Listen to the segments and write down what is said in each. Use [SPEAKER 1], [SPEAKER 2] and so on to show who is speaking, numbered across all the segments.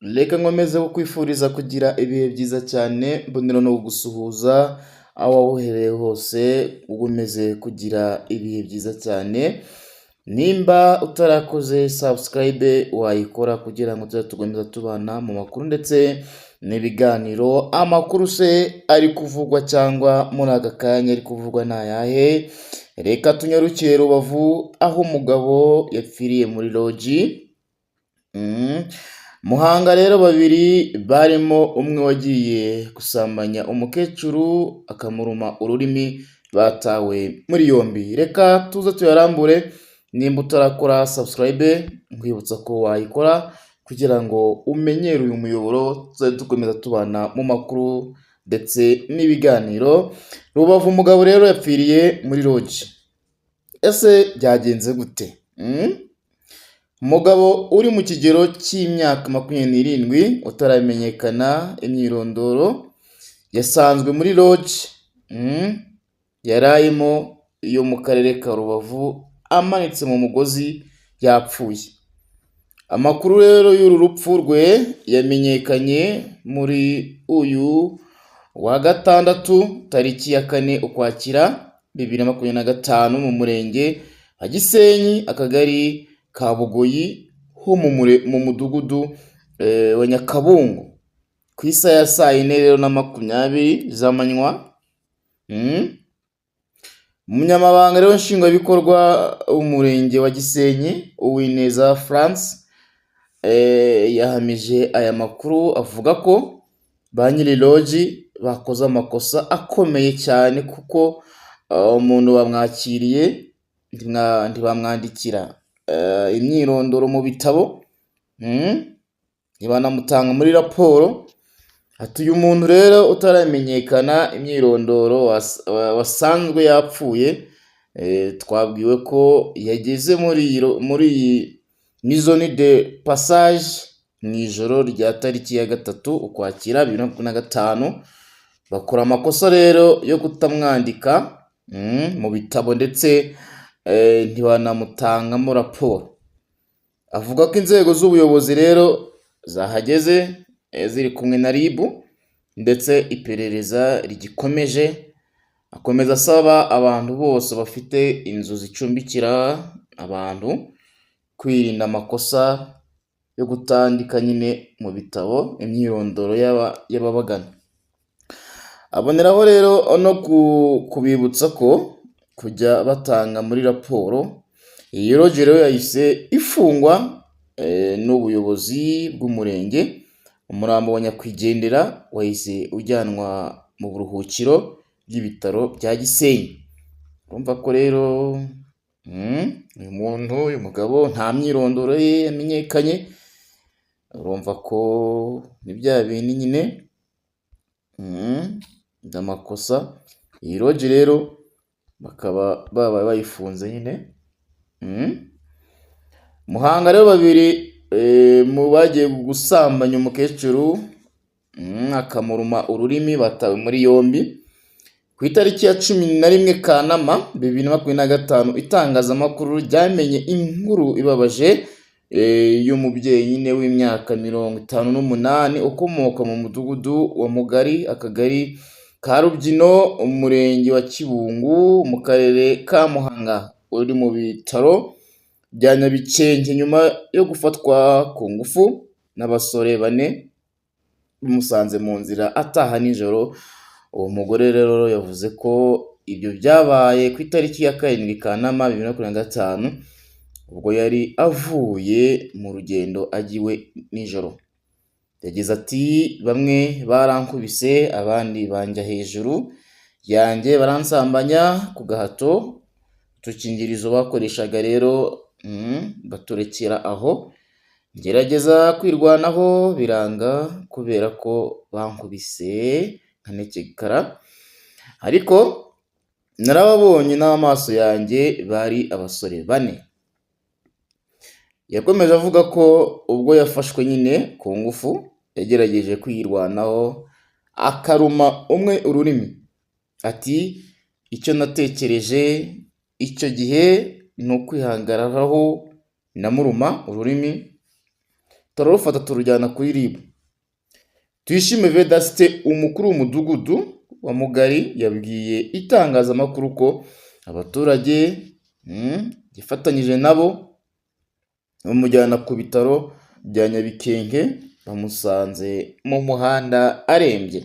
[SPEAKER 1] Reka nkomeze kukwifuriza kugira ibihe byiza cyane, mbonera no kugusuhuza aho waba uherereye hose, ugomeze kugira ibihe byiza cyane. Nimba utarakoze subscribe wayikora kugira ngo tujye tugomeza tubana mu makuru ndetse n'ibiganiro. Amakuru se ari kuvugwa cyangwa muri aka kanya ari kuvugwa ni ayahe? Reka tunyarukire Rubavu aho umugabo yapfiriye muri loji. Muhanga rero babiri barimo umwe wagiye gusambanya umukecuru akamuruma ururimi batawe muri yombi. Reka tuze tuyarambure. Nimba utarakora subscribe nkwibutsa ko wayikora kugira ngo umenyere uyu muyoboro tuzajya dukomeza tubana mu makuru ndetse n'ibiganiro. Rubavu umugabo rero yapfiriye muri loji. Ese byagenze gute? Umugabo uri mu kigero cy'imyaka 27 utaramenyekana imyirondoro yasanzwe muri lodge yarayemo yo mu karere ka Rubavu amanitse mu mugozi yapfuye. Amakuru rero y'uru rupfu rwe yamenyekanye muri uyu wa gatandatu tariki ya 4 Ukwakira 2025 mu murenge wa Gisenyi akagari ka Bugoyi ho mu mudugudu wa Nyakabungo ku isaha ya 4:20 z'amanywa. Umunyamabanga rero nshingwabikorwa w'umurenge wa Gisenyi Uwineza France yahamije aya makuru avuga ko ba nyiri loji bakoze amakosa akomeye cyane kuko umuntu bamwakiriye ntibamwandikira imyirondoro mu bitabo, ntibanamutanga muri raporo. Ati uyu muntu rero utaramenyekana imyirondoro wasanzwe yapfuye, twabwiwe ko yageze muri zone de passage mu ijoro rya tariki ya 3 Ukwakira 2025. Bakora amakosa rero yo kutamwandika mu bitabo ndetse ntibanamutangamo raporo. Avuga ko inzego z'ubuyobozi rero zahageze ziri kumwe na RIB ndetse iperereza rigikomeje. Akomeza asaba abantu bose bafite inzu zicumbikira abantu kwirinda amakosa yo gutandika nyine mu bitabo imyirondoro y'ababagana. Aboneraho rero no kubibutsa ko kujya batanga muri raporo. Iyi loji rero yahise ifungwa n'ubuyobozi bw'umurenge. Umurambo wa nyakwigendera wahise ujyanwa mu buruhukiro bw'ibitaro bya Gisenyi. Urumva ko rero uyu mugabo nta myirondoro ye yamenyekanye. Urumva ko ni bya bintu nyine ndamakosa. Iyi loji rero bakaba baba bayifunze nyine. Muhanga rero babiri mu bagiye gusambanya umukecuru akamuruma ururimi batawe muri yombi ku itariki ya 11 Kanama 2025. Itangazamakuru ryamenye inkuru ibabaje y'umubyeyi nyine w'imyaka 58 ukomoka mu mudugudu wa Mugari akagari ka Rubyino umurenge wa Kibungo mu karere ka Muhanga uri mu bitaro bya Nyabikenke nyuma yo gufatwa ku ngufu n'abasore 4 bamusanze mu nzira ataha nijoro. Uwo mugore rero yavuze ko ibyo byabaye ku itariki ya 7 Kanama 2025 ubwo yari avuye mu rugendo agiwe nijoro. Yagize ati bamwe barankubise abandi banja hejuru yanjye baransambanya ku gahato. Utukingirizo bakoreshaga rero baturekera aho ngerageza kwirwanaho biranga kubera ko bankubise nkanekekara, ariko narababonye n'amaso yanjye bari abasore 4. Yakomeje avuga ko ubwo yafashwe nyine ku ngufu yagerageje kwirwanaho akaruma umwe ururimi. Ati icyo natekereje icyo gihe ni ukwihagararaho namuruma ururimi turarufata turujyana kuri RIB. Tuyishime Vedaste umukuru w'umudugudu wa Mugari yabwiye itangazamakuru ko abaturage gifatanyije nabo bamujyana ku bitaro bya Nyabikenke, bamusanze mu muhanda arembye.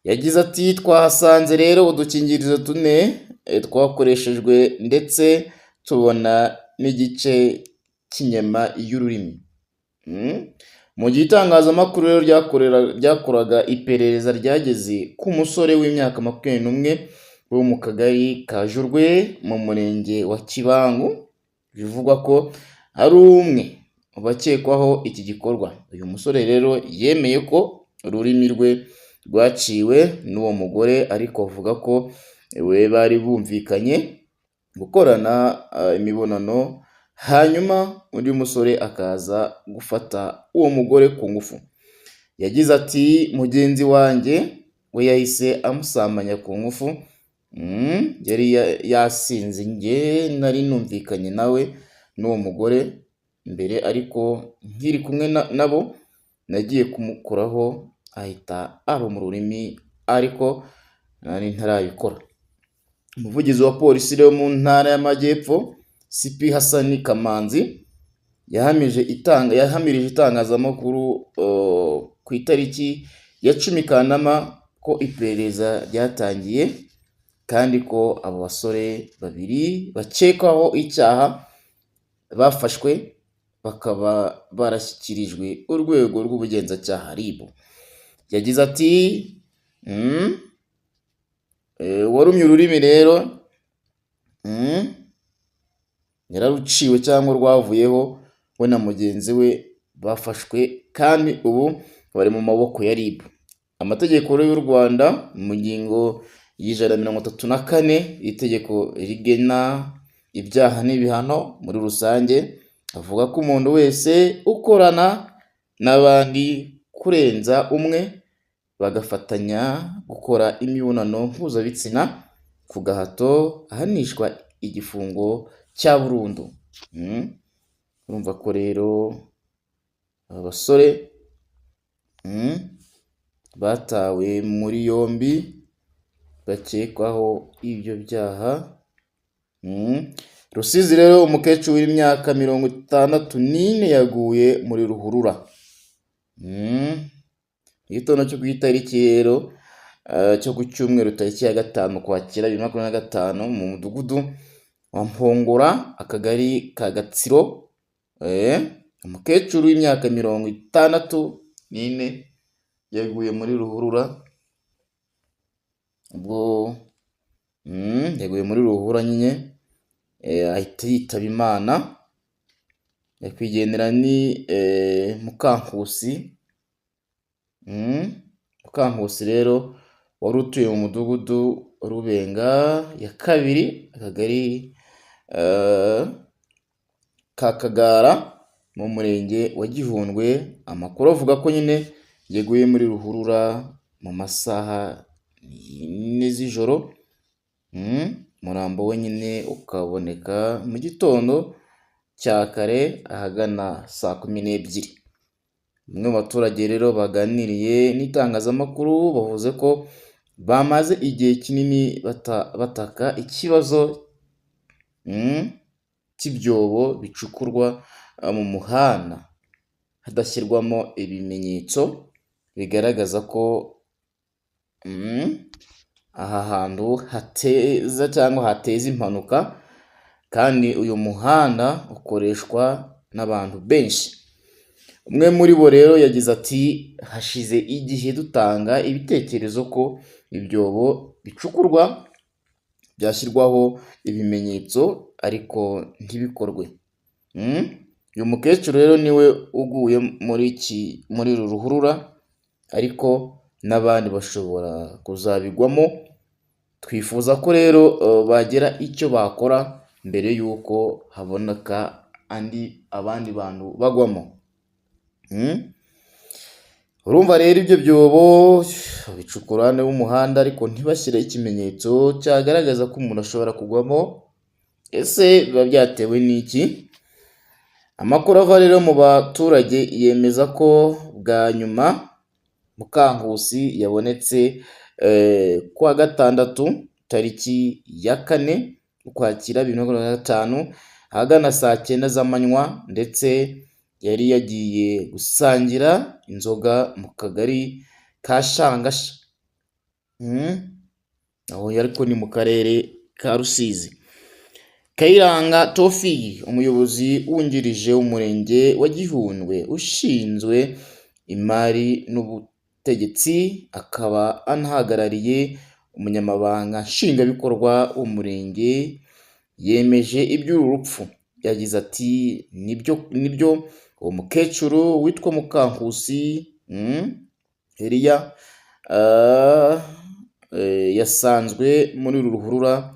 [SPEAKER 1] Yagize ati twahasanze rero udukingirizo 4 twakoreshejwe ndetse tubona n'igice cy'inyama y'ururimi. Mu gihe itangazamakuru rero ryakoraga iperereza ryageze ku musore w'imyaka 21 wo mu kagari ka Jurwe mu murenge wa Kibangu, bivugwa ko ari umwe mu bakekwaho iki gikorwa. Uyu musore rero yemeye ko ururimi rwe rwaciwe n'uwo mugore, ariko avuga ko we bari bumvikanye gukorana imibonano, hanyuma undi musore akaza gufata uwo mugore ku ngufu. Yagize ati mugenzi wanjye we yahise amusambanya ku ngufu, yari yasinze, nge nari numvikanye nawe n'uwo mugore mbere, ariko nkiri kumwe nabo nagiye kumukuraho ahita aba mu rurimi, ariko nari ntarabikora. Umuvugizi wa polisi rero mu ntara y'Amajyepfo CP Hassan Kamanzi yahamirije itangazamakuru ku itariki ya 10 Kanama ko iperereza ryatangiye, kandi ko abo basore babiri bakekwaho icyaha bafashwe bakaba barashyikirijwe urwego rw'ubugenzacyaha RIB. Yagize ati warumye ururimi rero yararuciwe cyangwa rwavuyeho, we na mugenzi we bafashwe kandi ubu bari mu maboko ya RIB. Amategeko y'u Rwanda mu ngingo y'134 itegeko rigena ibyaha n'ibihano muri rusange avuga ko umuntu wese ukorana n'abandi kurenza umwe bagafatanya gukora imibonano mpuzabitsina ku gahato ahanishwa igifungo cya burundu. Urumva ko rero abasore batawe muri yombi bakekwaho ibyo byaha. Rusizi rero umukecuru w'imyaka 64 yaguye muri ruhurura. Igitondo cyo ku itariki rero cyo ku cyumweru tariki ya 5 Ukwakira 2025 mu mudugudu wa Mpongora akagari ka Gatsiro, umukecuru w'imyaka 64 yaguye muri ruhurura. Ubwo yaguye muri ruhurura nyine ahita yitaba Imana. Yakwigendera ni Mukankusi. Mukankusi rero wari utuye mu mudugudu Rubenga ya 2 akagari ka Kagara mu murenge wa Gihundwe. Amakuru avuga ko nyine yaguye muri ruhurura mu masaha 4 z'ijoro. Murambo we nyine ukaboneka mu gitondo cya kare ahagana saa 12. Bamwe mu baturage rero baganiriye n'itangazamakuru bavuze ko bamaze igihe kinini bataka ikibazo cy'ibyobo bicukurwa mu muhanda hadashyirwamo ibimenyetso bigaragaza ko aha hantu hateza cyangwa hateza impanuka, kandi uyu muhanda ukoreshwa n'abantu benshi. Umwe muri bo rero yagize ati hashize igihe dutanga ibitekerezo ko ibyobo bicukurwa byashyirwaho ibimenyetso ariko ntibikorwe. Uyu mukecuru rero niwe uguye muri ruhurura, ariko n'abandi bashobora kuzabigwamo. Twifuza ko rero bagira icyo bakora mbere y'uko haboneka abandi bantu bagwamo. Urumva rero ibyo byobo bicukurane w'umuhanda ariko ntibashyire ikimenyetso cyagaragaza ko umuntu ashobora kugwamo. Ese biba byatewe n'iki? Amakuru ava rero mu baturage yemeza ko bwa nyuma Mukankusi yabonetse kuwa gatandatu tariki ya 4 Ukwakira 2025 ahagana saa 9 z'amanywa, ndetse yari yagiye gusangira inzoga mu kagari ka Shangasha, aho ariko ni mu karere ka Rusizi. Kayiranga Tofili, umuyobozi wungirije w'umurenge wa Gihundwe ushinzwe imari n'ubutegetsi, akaba anahagarariye umunyamabanga nshingwabikorwa w'umurenge, yemeje iby'uru rupfu. Yagize ati nibyo uwo mukecuru witwa Mukankusi Eliya yasanzwe muri uru ruhurura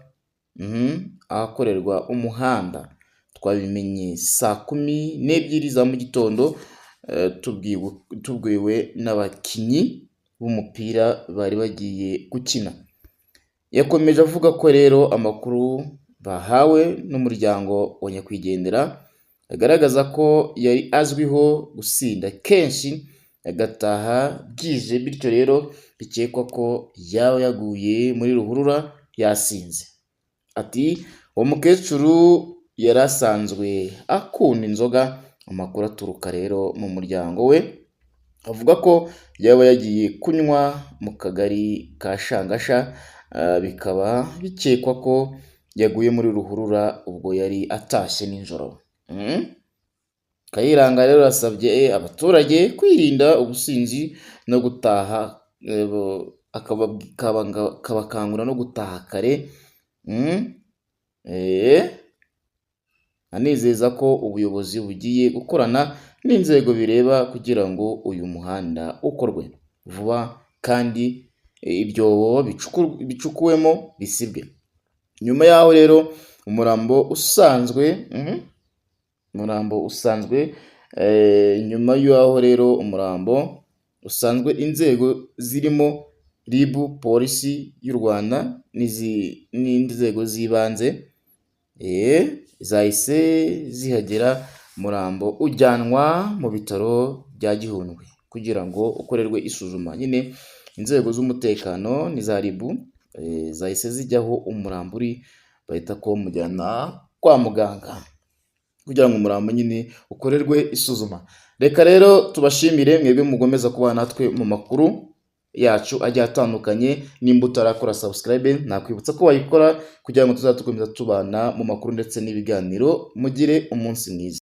[SPEAKER 1] ahakorerwa umuhanda. Twabimenye saa 12 za mu gitondo, tubwiwe n'abakinnyi b'umupira bari bagiye gukina. Yakomeje avuga ko rero amakuru bahawe n'umuryango wa nyakwigendera agaragaza ko yari azwiho gusinda kenshi agataha bwije, bityo rero bikekwa ko yaba yaguye muri ruhurura yasinze. Ati uwo mukecuru yari asanzwe akunda inzoga. Amakuru aturuka rero mu muryango we avuga ko yaba yagiye kunywa mu kagari ka Shangasha, bikaba bikekwa ko yaguye muri ruhurura ubwo yari atashye nijoro. Kayiranga rero yasabye abaturage kwirinda ubusinzi no gutaha, akabakangura no gutaha kare, anizeza ko ubuyobozi bugiye gukorana n'inzego bireba kugira ngo uyu muhanda ukorwe vuba kandi ibyobo bicukuwemo bisibwe. Nyuma yaho rero umurambo usanzwe inzego zirimo RIB, polisi y'u Rwanda n'indi nzego z'ibanze zahise zihagera, umurambo ujyanwa mu bitaro bya Gihundwe kugira ngo ukorerwe isuzuma. Nyine inzego z'umutekano n'iza RIB zahise zijyaho umurambo uri, bahita ko mujyana kwa muganga kugira ngo umurambo nyine ukorerwe isuzuma. Reka rero tubashimire mwebwe mugomeza kuba natwe mu makuru yacu agiye atandukanye. Nimba utarakora subscribe, nakwibutsa ko wayikora kugira ngo tuzakomeza tubana mu makuru ndetse n'ibiganiro. Mugire umunsi mwiza.